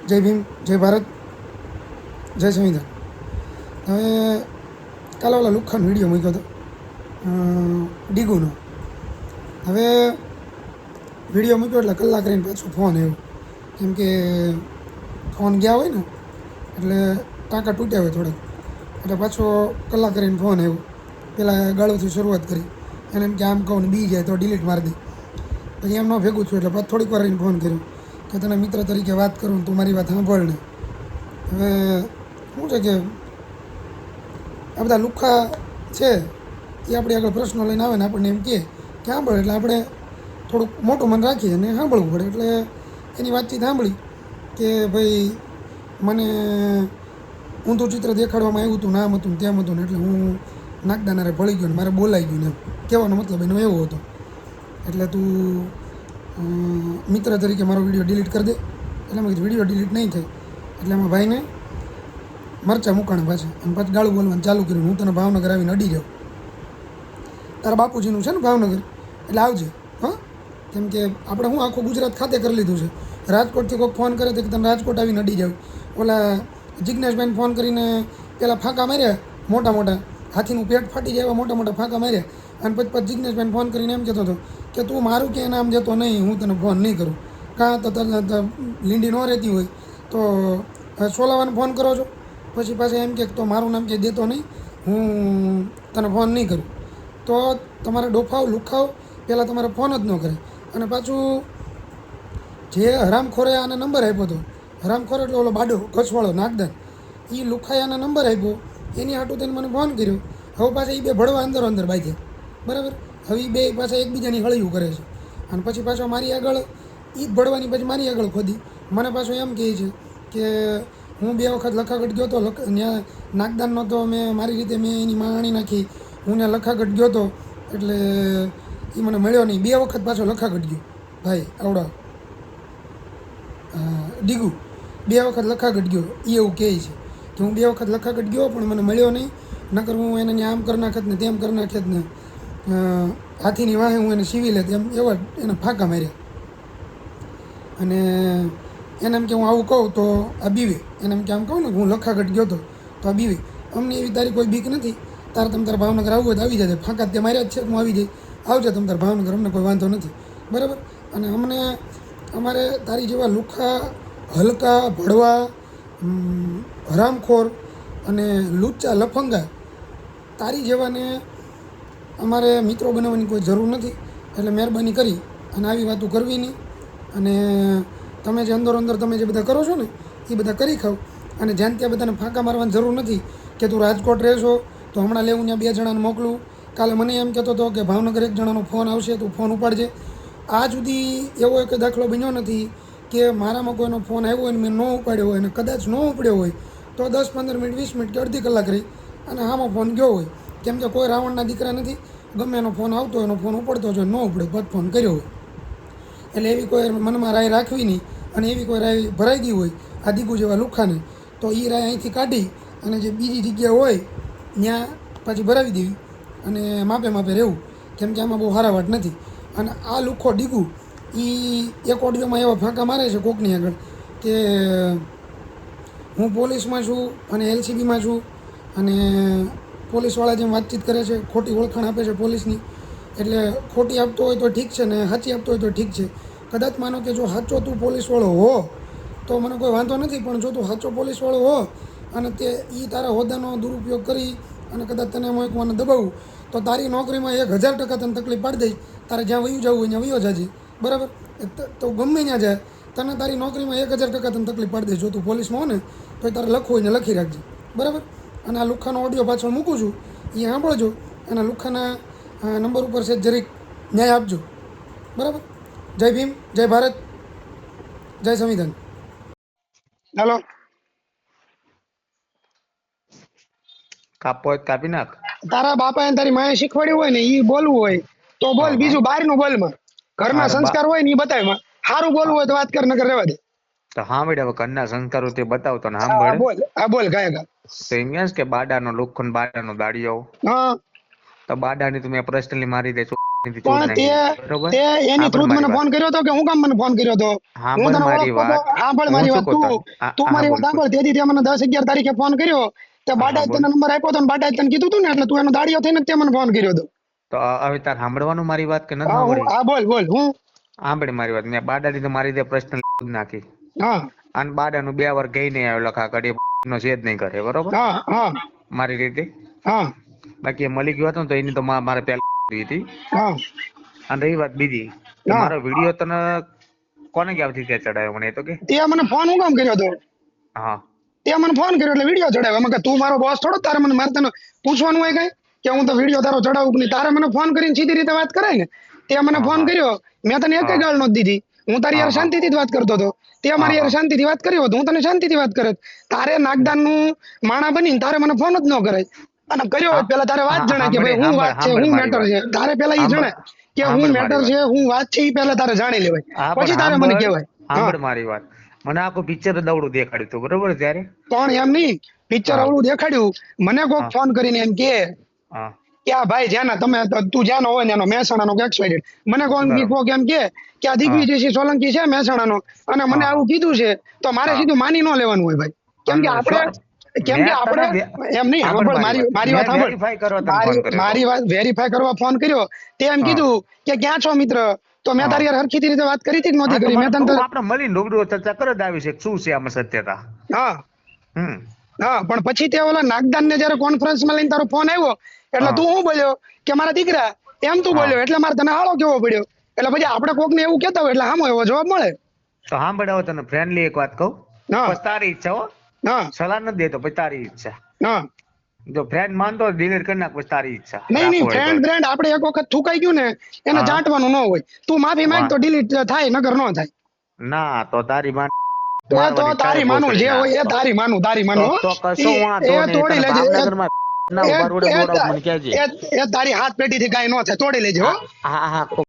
જય ભીમ, જય ભારત, જય સંવિધાન. હવે કાલે ઓલા લુખ્ખાનો વિડીયો મૂક્યો હતો ડીગુનો. હવે વિડીયો મૂક્યો એટલે કલાક રહીને પાછો ફોન આવ્યો, કેમ કે ફોન ગયા હોય ને એટલે ટાંકા તૂટ્યા હોય થોડાક, એટલે પાછો કલાક રહીને ફોન આવ્યો. પહેલાં ગાળોથી શરૂઆત કરી, એને એમ કે આમ કહું ને બી જાય તો ડિલીટ મારી દે. પછી એમ ન ભેગું થયું એટલે પાછું થોડીક વાર રહીને ફોન કર્યો કે તને મિત્ર તરીકે વાત કરું, તું મારી વાત સાંભળ ને. હવે શું છે કે આ બધા લુખ્ખા છે એ આપણી આગળ પ્રશ્નો લઈને આવે ને આપણને એમ કહે કે સાંભળ, એટલે આપણે થોડુંક મોટું મન રાખીએ અને સાંભળવું પડે. એટલે એની વાતચીત સાંભળી કે ભાઈ મને ઊંધું ચિત્ર દેખાડવામાં આવ્યું હતું, નામ હતું ને તેમ હતું ને, એટલે હું નાગદાનારે ભળી ગયો ને મારે બોલાઈ ગયું ને. કહેવાનો મતલબ એનો એવો હતો. એટલે તું મિત્ર તરીકે મારો વિડીયો ડિલીટ કરી દે. એટલે મેં કીધું વિડીયો ડિલીટ નહીં થાય. એટલે એમાં ભાઈને મરચાં મૂકાણા પાછા અને પછી ગાળું બોલવાનું ચાલુ કર્યું. હું તને ભાવનગર આવીને અડી જાઉં, તારા બાપુજીનું છે ને ભાવનગર, એટલે આવજે. હા, કેમ કે આપણે હું આખું ગુજરાત ખાતે કરી લીધું છે. રાજકોટથી કોઈક ફોન કરે તો કે તને રાજકોટ આવીને અડી જાવ. ઓલા જિજ્ઞેશભાઈને ફોન કરીને પેલા ફાંકા માર્યા, મોટા મોટા હાથીનું પેટ ફાટી જાય એવા મોટા મોટા ફાંકા માર્યા. અને પછી જિજ્ઞેશભાઈને ફોન કરીને એમ કહેતો હતો કે તું મારું કે નામ જતો નહીં, હું તને ફોન નહીં કરું. કાં તો તને લીંડી ન રહેતી હોય તો સોલાવાને ફોન કરો છો, પછી પાછા એમ કે તો મારું નામ કે દેતો નહીં, હું તને ફોન નહીં કરું. તો તમારે ડોફાવ લુખાવ પહેલાં તમારે ફોન જ ન કરે. અને પાછું જે હરામખોરે આને નંબર આપ્યો હતો, હરામખોર એટલે ઓલો બાડો કચ્છવાળો નાગદાન, એ લુખાએ આને નંબર આપ્યો, એની હાટું તેને મને ફોન કર્યો. હવે પાછા એ બે ભળવા અંદર અંદર બાંધ્યા, બરાબર. હવે એ બે પાછા એકબીજાની હળિયું કરે છે. અને પછી પાછો મારી આગળ એ જ ભળવાની પછી મારી આગળ ખોદી મને પાછો એમ કહે છે કે હું 2 વખત લખાગઢ ગયો હતો, ત્યાં નાગદાનનો તો મેં મારી રીતે મેં એની માણી નાખી, હું ત્યાં લખાગઢ ગયો હતો એટલે એ મને મળ્યો નહીં. 2 વખત પાછો લખાગઢ ગયો ભાઈ આવડા ડીગુ, 2 વખત લખાગઢ ગયો. એ એવું કહે છે કે હું 2 વખત લખાગઢ ગયો પણ મને મળ્યો નહીં, નકર હું એને આમ કરી નાખત ને તેમ કરી નાખત ને, હાથીની વાહે હું એને સીવી લેત, એમ એવા એને ફાંકા માર્યા. અને એને એમ કે હું આવું કહું તો આ બીવે, એને એમ કે આમ કહું ને હું લખાગઢ ગયો હતો તો આ બીવે. અમને એવી તારી કોઈ બીક નથી, તારે તમ તારે ભાવનગર આવવું હોય તો આવી જાય, ફાંકા તે માર્યા જ છે, હું આવી જાય, આવજે તમ તારે ભાવનગર, અમને કોઈ વાંધો નથી, બરાબર. અને અમને અમારે તારી જેવા લુખ્ખા હલકા ભડવા હરામખોર અને લુચ્ચા લફંગા તારી જેવાને અમારે મિત્રો બનાવવાની કોઈ જરૂર નથી. એટલે મહેરબાની કરી અને આવી વાતો કરવી નહીં. અને તમે જે અંદર અંદર તમે જે બધા કરો છો ને એ બધા કરી ખાવ. અને જ્યાં ત્યાં બધાને ફાંકા મારવાની જરૂર નથી કે તું રાજકોટ રહેશો તો હમણાં લેવું ત્યાં 2 જણાને મોકલું. કાલે મને એમ કહેતો હતો કે ભાવનગર 1 જણાનો ફોન આવશે, તું ફોન ઉપાડજે. આ સુધી એવો એક દાખલો બન્યો નથી કે મારામાં કોઈનો ફોન આવ્યો હોય ને મેં ન ઉપાડ્યો હોય, અને કદાચ ન ઉપડ્યો હોય તો 10-15 મિનિટ 20 મિનિટ કે અડધી કલાક રહી અને આમાં ફોન ગયો હોય. કેમ કે કોઈ રાવણના દીકરા નથી, ગમે એનો ફોન આવતો હોય એનો ફોન ઉપડતો હોય, ન ઉપડે પછી ફોન કર્યો હોય. એટલે એવી કોઈ મનમાં રાય રાખવી નહીં. અને એવી કોઈ રાય ભરાઈ ગઈ હોય આ દીકુ જેવા લુખ્ખાને તો એ રાય અહીંથી કાઢી અને જે બીજી જગ્યા હોય ત્યાં પાછી ભરાવી દેવી અને માપે માપે રહેવું. કેમ કે આમાં બહુ હારાવાટ નથી. અને આ લુખ્ખો ડીગુ એ એક ઓડિયોમાં એવા ફાંકા મારે છે કોકની આગળ કે હું પોલીસમાં છું અને LCBમાં છું અને પોલીસવાળા જેમ વાતચીત કરે છે, ખોટી ઓળખાણ આપે છે પોલીસની. એટલે ખોટી આપતો હોય તો ઠીક છે ને સાચી આપતો હોય તો ઠીક છે. કદાચ માનો કે જો સાચો તું પોલીસવાળો હો તો મને કોઈ વાંધો નથી, પણ જો તું સાચો પોલીસવાળો હો અને તે એ તારા હોદ્દાનો દુરુપયોગ કરી અને કદાચ તને મૂકવાને દબાવું તો તારી નોકરીમાં 1000% તને તકલીફ પાડી દઈશ. તારે જ્યાં વયું જવું હોય ત્યાં વયો જાજે, બરાબર. તો ગમે ત્યાં જાય તને તારી નોકરીમાં 1000% તને તકલીફ પાડી દઈશ. જો તું પોલીસમાં હો ને તો તારે લખવું હોય ને લખી રાખજે, બરાબર. અને આ લુખ્ખાનો ઓડિયો પાછળ મૂકું છું, એ સાંભળજો. અને લુખ્ખાના નંબર ઉપર છે જરીક ન્યાય આપજો, બરાબર. જય ભીમ, જય ભારત, જય સંવિધાન. હાલો, કાપો હોય તો કાપી નાખ. તારા બાપા તારી માએ શીખવાડ્યું હોય ને એ બોલવું હોય તો બોલ, હા, બીજું બહારનું બોલમાં. ઘરના હા. સંસ્કાર હોય ને એ બતાવમાં. સારું બોલવું હોય તો વાત કર, નકર રહેવા દે. તો સાંભળ હવે ઘરના સંસ્કારો તે બતાવતો ને હા સાંભળ. બોલ, હા બોલ, ગાયક. તો એમ કે બાડાનો લુખ્ખો ને બાડાનો દાડિયો. હા તો બાડાની તું મેં પર્સનલી મારી દે છું નથી પણ ચોદ નાખી બરોબર તે એની હા થ્રુ પણ મારી મને વાત ફોન કર્યો હતો કે હું કામ મને ફોન કર્યો હતો? હા હું પણ તને મારી ઓળખતો હતો. વાત સાંભળ હું મારી શું વાત, કહું તું તને તું મારી વાત સાંભળ. તેથી તે મને 10-11 તારીખે ફોન કર્યો તે હા બાટાએ બોલ તને નંબર આપ્યો હતો ને બાટાએ તને કીધું હતું ને એટલે તું એનો દાડિયો થઈને જ તે મને ફોન કર્યો હતો. તો હવે તાર સાંભળવાનું મારી વાત કે નથી હા હું સાંભળવી હા બોલ બોલ હું સાંભળ મારી વાત મેં બાડાની તો મારી રીતે પ્રશ્ન નાખી હા અને બાડાનું 2 વાર ગઈ નહીં આવ્યો લખા કડી નો છેદ નહીં કરે બરોબર હા હા મારી રીતે હા બાકી એ મળી ગયો હતો ને તો એની તો મારે પહેલા હતી હા અને રહી વાત બીજી કે હા મારો વિડીયો તને કોને ક્યાંથી તે ચડાવ્યો મને એ તો કે તે મને ફોન હું કામ કર્યો હતો? હા તે મને ફોન કર્યો એટલે વિડીયો ચડાવ્યો. એમાં કે તું મારો બોસ થોડો, તારે મારે તને પૂછવાનું હોય કઈ કે હું તો વિડીયો તારો ચડાવું કે નહીં? તારે મને ફોન કરીને સીધી રીતે વાત કરાય ને. તે મને હા ફોન હા કર્યો, મેં તને એક હા ગાળ નહોતી દીધી. હું તારી હા યાર હા શાંતિથી જ વાત કરતો હતો. તે હા મારી યાર હા શાંતિથી વાત કરી હોત, હું તને શાંતિથી વાત કરત. તારે નાગદાનનું માણા બનીને તારે મને ફોન જ ન કરાય. અને કર્યો હા હોત પેલા તારે વાત હા જણાય કે સાંભળે ભાઈ હું સાંભળ વાત છે, સાંભળ હું મારી મેટર વાત છે. તારે પેલા ઈ સાંભળ જણાય કે હું સાંભળ મેટર મારી વાત છે, હું વાત છે, ઈ પેલા તારે જાણી લેવાય. હા પણ પછી તારે મને સાંભળ કહેવાય. હા સાંભળ મારી વાત મને આખું પિક્ચર દવડું દેખાડ્યું હતું બરોબર ત્યારે પણ એમ નહીં, પિક્ચર હા અવળું દેખાડ્યું. મને કોક હા ફોન કરીને એમ કે હા આ ભાઈ જ્યાંના તમે તું જ્યાંનો હોય ને એનો મહેસાણાનો કે એક્સવાઇઝેડ મને બરોબર કોક એમ કે આ હા દિગ્વિજયસિંહ સોલંકી છે મહેસાણાનો અને મને હા હા આવું કીધું છે, તો મારે હા સીધું માની ન લેવાનું હોય ભાઈ. કેમ કે અને આપણે મેં તને એમ નહીં, સાંભળ સાંભળ મારી મારી વાત મારી વાત મેં સાંભળ. વેરીફાઈ કરવા તને ફોન કર્યો હતો મારી વાત વેરીફાઈ કરવા ફોન કર્યો. તે એમ હા કીધું કે ક્યાં છો મિત્ર? તો મેં હા તારી યાર હરખી રીતે વાત કરી હતી કે હા નહોતી તો કરી? મને મેં તને તું આપણે મળીને રૂબરૂ ચર્ચા કરો જ આવી છે કે શું છે આમાં સત્યતા હા હમ હા પણ પછી તે ઓલા નાગદાન ને જયારે કોન્ફરન્સમાં લઈને તારો ફોન આવ્યો એટલે હા તું શું બોલ્યો કે મારા દીકરા એમ તું હા બોલ્યો એટલે મારે તને હાળો કેવો પડ્યો. એટલે પછી આપણે કોકને એવું કહેતા હોય એટલે આમ એવો જવાબ મળે. તો સાંભળ હવે તને ફ્રેન્ડલી એક વાત કહું હા પછી તારી ઈચ્છા હો હા સલાહ નથી દેતો પછી તારી ઈચ્છા હા જો ફ્રેન્ડ માનતો હોય ડિલીટ કરી નાખ પછી તારી ઈચ્છા નહીં રાખવો નહીં, હોય તો ફ્રેન્ડ બ્રેન્ડ આપણે એક વખત થૂકાઈ ગયું ને એને હા ચાટવાનું ન હોય. તું માફી માંગ વાહ તો ડિલીટ થાય, નગર ન થાય. ના તો તારી માં તો મારવાની તારે તારી માનું ભોસડી જે ના હોય એ તારી માનું તો હો. તો કશો વાંધો એ નહીં તોડી તને લેજે. ભાવનગરમાં ના એ ઉભા રોડે એ દોડાવ મને કહેજે એ તારી હાથ પેઢીથી કાંઈ ન થાય, તોડી લેજે હો. હા હા હા